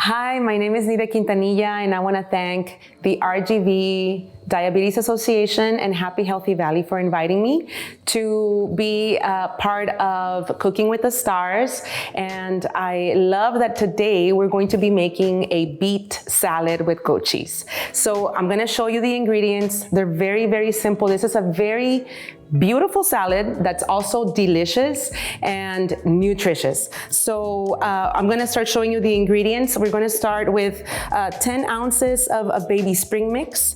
Hi, my name is Nidia Quintanilla, and I want to thank the RGV Diabetes Association and Happy Healthy Valley for inviting me to be part of Cooking with the Stars. And I love that today we're going to be making a beet salad with goat cheese. So I'm going to show you the ingredients. They're very, very simple. This is a very beautiful salad that's also delicious and nutritious. So I'm gonna start showing you the ingredients. We're gonna start with 10 ounces of a baby spring mix,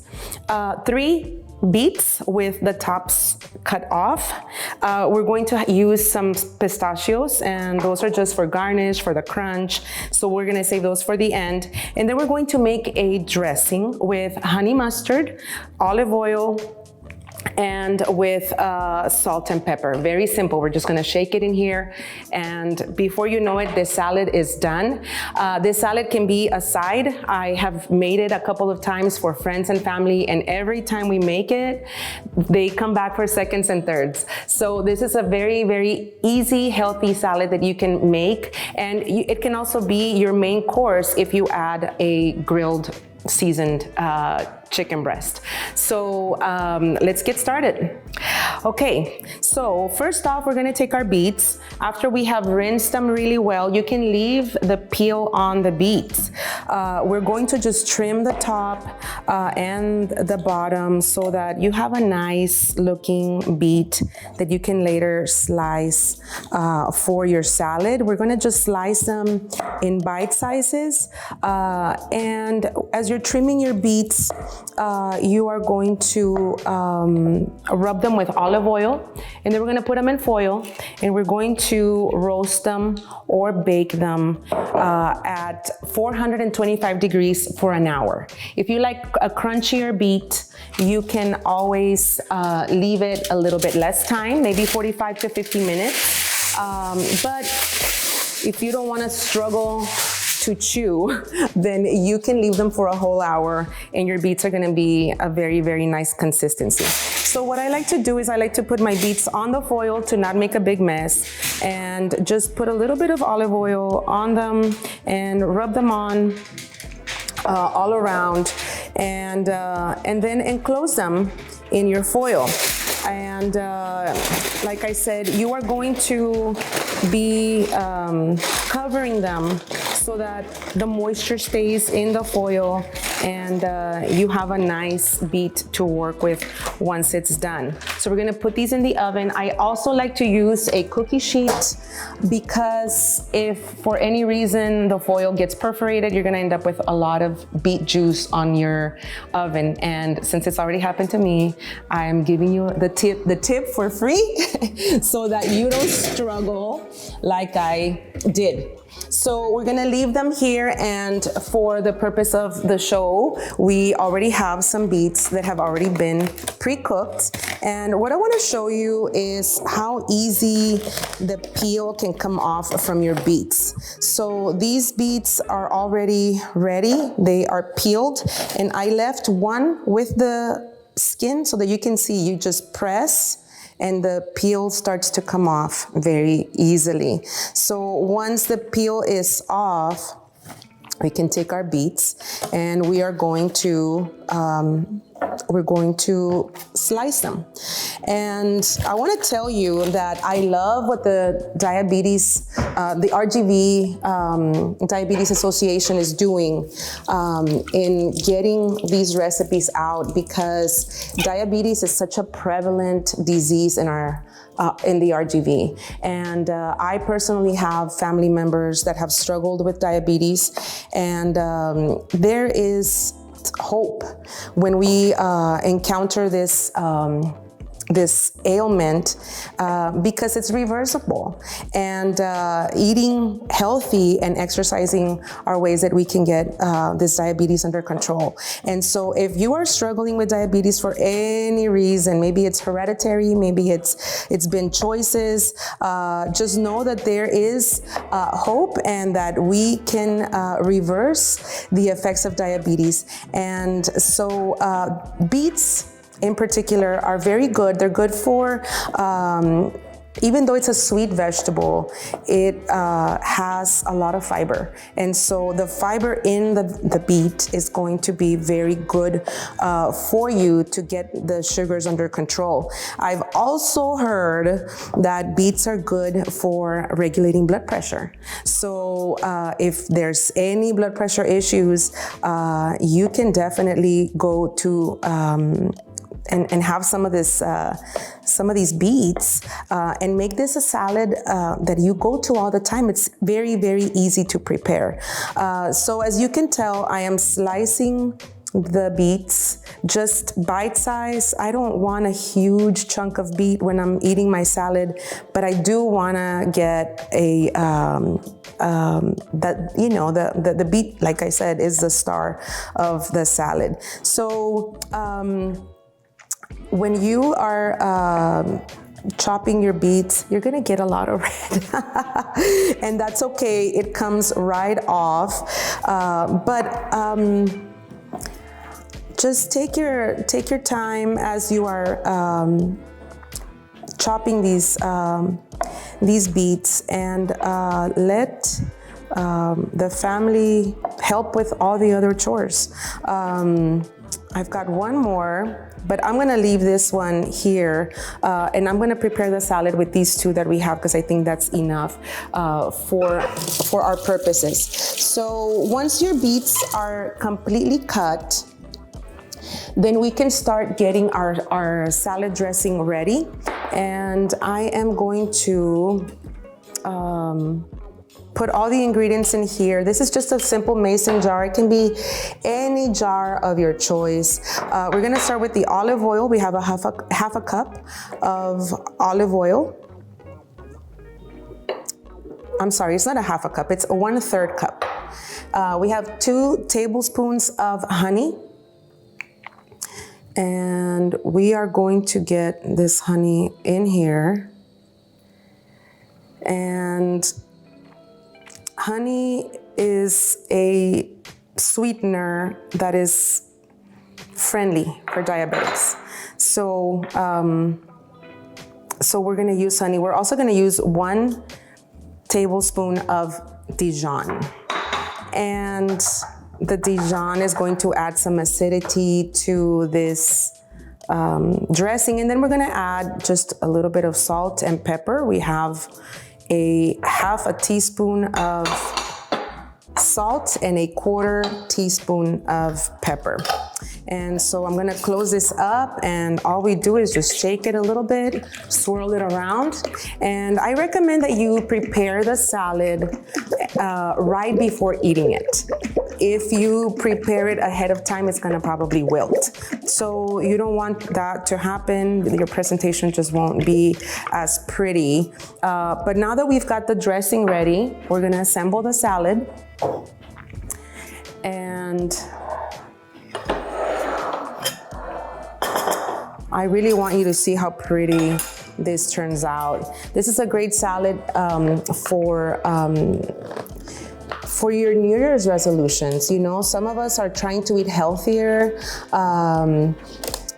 3 beets with the tops cut off. We're going to use some pistachios, and those are just for garnish, for the crunch. So we're gonna save those for the end. And then we're going to make a dressing with honey mustard, olive oil, and with salt and pepper. Very simple. We're just gonna shake it in here, and before you know it, this salad is done. This salad can be a side. I have made it a couple of times for friends and family, and every time we make it, they come back for seconds and thirds. So this is a very, very easy, healthy salad that you can make, and it can also be your main course if you add a grilled seasoned chicken breast. So let's get started. Okay, so first off, we're gonna take our beets. After we have rinsed them really well, you can leave the peel on the beets. We're going to just trim the top and the bottom so that you have a nice looking beet that you can later slice for your salad. We're gonna just slice them in bite sizes. And as you're trimming your beets, you are going to rub them with olive oil, and then we're gonna put them in foil, and we're going to roast them or bake them at 425 degrees for an hour. If you like a crunchier beet, you can always leave it a little bit less time, maybe 45 to 50 minutes. But if you don't wanna struggle to chew, then you can leave them for a whole hour, and your beets are gonna be a very, very nice consistency. So what I like to do is I like to put my beets on the foil to not make a big mess, and just put a little bit of olive oil on them and rub them on all around, and then enclose them in your foil. And like I said, you are going to be covering them so that the moisture stays in the foil, and you have a nice beet to work with once it's done. So we're gonna put these in the oven. I also like to use a cookie sheet, because if for any reason the foil gets perforated, you're gonna end up with a lot of beet juice on your oven. And since it's already happened to me, I am giving you the tip for free so that you don't struggle like I did. So we're gonna leave them here, and for the purpose of the show, we already have some beets that have already been pre-cooked. And what I wanna show you is how easy the peel can come off from your beets. So these beets are already ready. They are peeled, and I left one with the skin so that you can see, you just press and the peel starts to come off very easily. So once the peel is off, we can take our beets, and we are going to slice them. And I want to tell you that I love what the RGV Diabetes Association is doing in getting these recipes out, because diabetes is such a prevalent disease in the RGV. And I personally have family members that have struggled with diabetes, and there is hope when we encounter this ailment, because it's reversible, and eating healthy and exercising are ways that we can get this diabetes under control. And so if you are struggling with diabetes for any reason, maybe it's hereditary, maybe it's been choices, just know that there is hope, and that we can reverse the effects of diabetes. And so beets in particular are very good. They're good for even though it's a sweet vegetable, it has a lot of fiber. And so the fiber in the beet is going to be very good for you to get the sugars under control. I've also heard that beets are good for regulating blood pressure. So if there's any blood pressure issues, you can definitely go to and have some of these beets and make this a salad that you go to all the time. It's very, very easy to prepare. So as you can tell, I am slicing the beets just bite size. I don't want a huge chunk of beet when I'm eating my salad, but I do want to get a the beet, like I said, is the star of the salad. So when you are chopping your beets, you're gonna get a lot of red. And that's okay, it comes right off. Just take your time as you are chopping these beets, and let the family help with all the other chores. I've got one more, but I'm gonna leave this one here, and I'm gonna prepare the salad with these two that we have, because I think that's enough for our purposes. So once your beets are completely cut, then we can start getting our salad dressing ready. And I am going to put all the ingredients in here. This is just a simple mason jar. It can be any jar of your choice. We're gonna start with the olive oil. We have a half a cup of olive oil. I'm sorry, it's not a half a cup, it's a 1/3 cup. We have 2 tablespoons of honey. And we are going to get this honey in here. And honey is a sweetener that is friendly for diabetics. So, so we're gonna use honey. We're also gonna use 1 tablespoon of Dijon. And the Dijon is going to add some acidity to this dressing. And then we're gonna add just a little bit of salt and pepper. We have a half a teaspoon of salt and a 1/4 teaspoon of pepper. And so I'm gonna close this up, and all we do is just shake it a little bit, swirl it around. And I recommend that you prepare the salad right before eating it. If you prepare it ahead of time, it's gonna probably wilt. So you don't want that to happen. Your presentation just won't be as pretty. But now that we've got the dressing ready, we're gonna assemble the salad. And I really want you to see how pretty this turns out. This is a great salad for your New Year's resolutions. You know, some of us are trying to eat healthier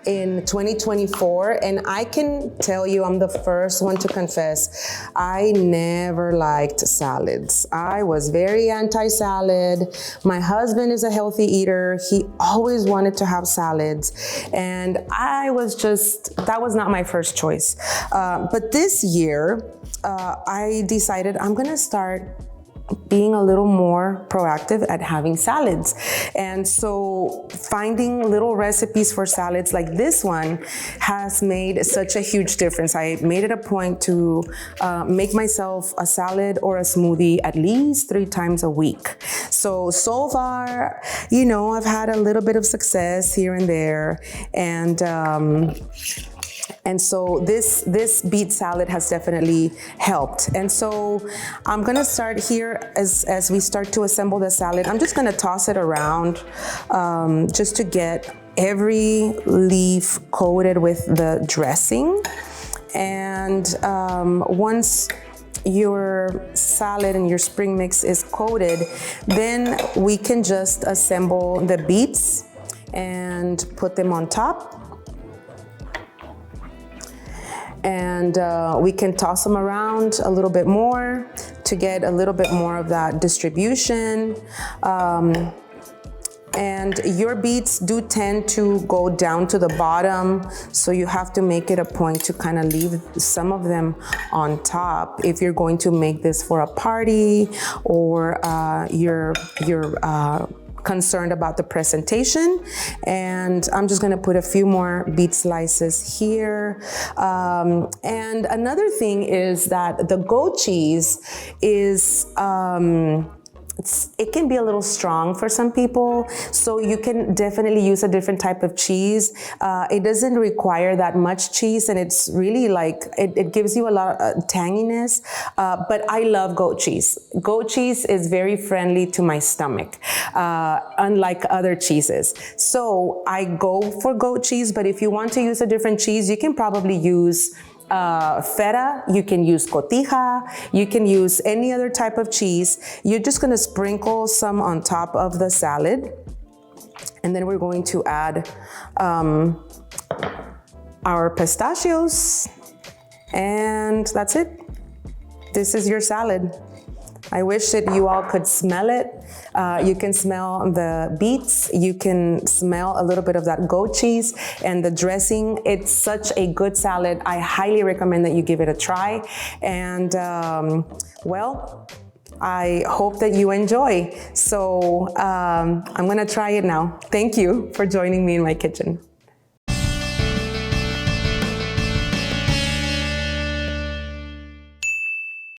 in 2024, and I can tell you, I'm the first one to confess, I never liked salads. I was very anti-salad. My husband is a healthy eater. He always wanted to have salads, and that was not my first choice. But this year, I decided I'm gonna start being a little more proactive at having salads. And so finding little recipes for salads like this one has made such a huge difference. I made it a point to make myself a salad or a smoothie at least 3 times a week. So far, you know, I've had a little bit of success here and there. And so this beet salad has definitely helped. And so I'm gonna start here as we start to assemble the salad. I'm just gonna toss it around just to get every leaf coated with the dressing. And once your salad and your spring mix is coated, then we can just assemble the beets and put them on top. And we can toss them around a little bit more to get a little bit more of that distribution. And your beets do tend to go down to the bottom, so you have to make it a point to kind of leave some of them on top if you're going to make this for a party, or you're concerned about the presentation. And I'm just gonna put a few more beet slices here. And another thing is that the goat cheese is, it can be a little strong for some people, so you can definitely use a different type of cheese. It doesn't require that much cheese, and it's really like, it gives you a lot of tanginess, but I love goat cheese. Goat cheese is very friendly to my stomach, unlike other cheeses. So I go for goat cheese, but if you want to use a different cheese, you can probably use feta, you can use cotija, you can use any other type of cheese. You're just gonna sprinkle some on top of the salad. And then we're going to add our pistachios, and that's it. This is your salad. I wish that you all could smell it. You can smell the beets, you can smell a little bit of that goat cheese and the dressing. It's such a good salad. I highly recommend that you give it a try. And well, I hope that you enjoy. So I'm gonna try it now. Thank you for joining me in my kitchen.